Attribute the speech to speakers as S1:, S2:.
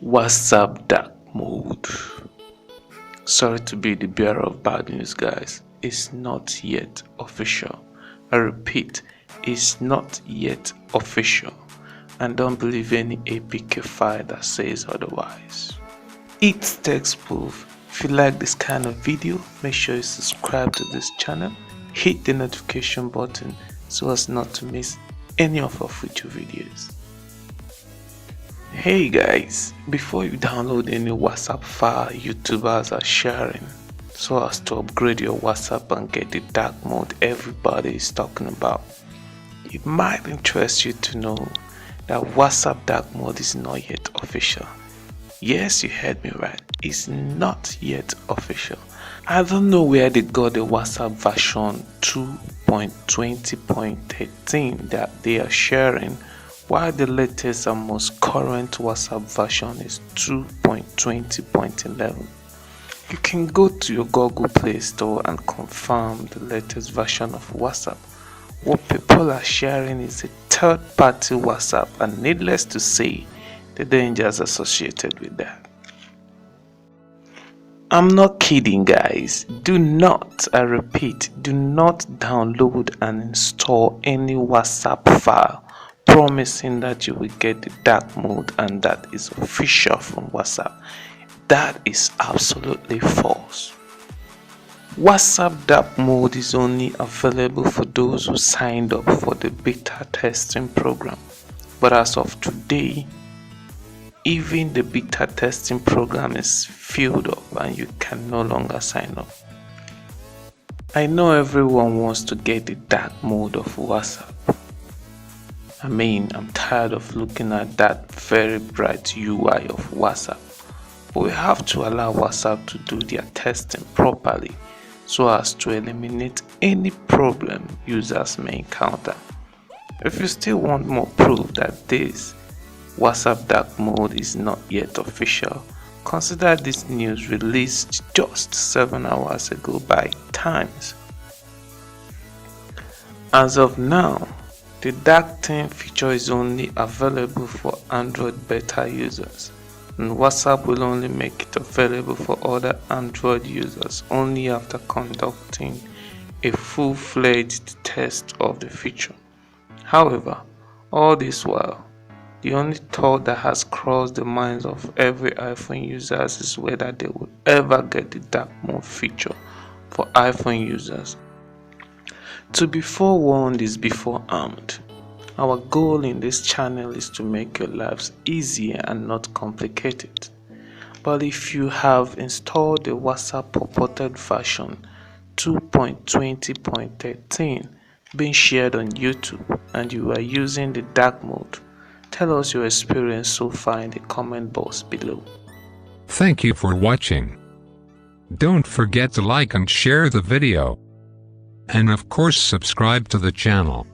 S1: WhatsApp dark mode. Sorry to be the bearer of bad news, guys. It's not yet official. I repeat, it's not yet official. And don't believe any APK file that says otherwise. It's text proof. If you like this kind of video, make sure you subscribe to this channel. Hit the notification button so as not to miss any of our future videos. Hey guys, before you download any WhatsApp file YouTubers are sharing so as to upgrade your WhatsApp and get the dark mode everybody is talking about, it might interest you to know that WhatsApp dark mode is not yet official. Yes, you heard me right, it's not yet official. I don't know where they got the WhatsApp version 2.20.13 that they are sharing, while the latest and most current WhatsApp version is 2.20.11. You can go to your Google Play Store and confirm the latest version of WhatsApp. What people are sharing is a third-party WhatsApp, and needless to say, the dangers associated with that. I'm not kidding, guys. Do not, I repeat, do not download and install any WhatsApp file promising that you will get the dark mode and that is official from WhatsApp. That is absolutely false. WhatsApp dark mode is only available for those who signed up for the beta testing program. But as of today, even the beta testing program is filled up and you can no longer sign up. I know everyone wants to get the dark mode of WhatsApp. I'm tired of looking at that very bright UI of WhatsApp. But we have to allow WhatsApp to do their testing properly so as to eliminate any problem users may encounter. If you still want more proof that this WhatsApp dark mode is not yet official, consider this news released just 7 hours ago by Times. As of now, the dark theme feature is only available for Android beta users, and WhatsApp will only make it available for other Android users only after conducting a full-fledged test of the feature. However, all this while, the only thought that has crossed the minds of every iPhone users is whether they will ever get the dark mode feature for iPhone users. To be forewarned is before armed. Our goal in this channel is to make your lives easier and not complicated. But if you have installed the WhatsApp purported version 2.20.13 being shared on YouTube and you are using the dark mode, tell us your experience so far in the comment box below.
S2: Thank you for watching. Don't forget to like and share the video. And of course subscribe to the channel.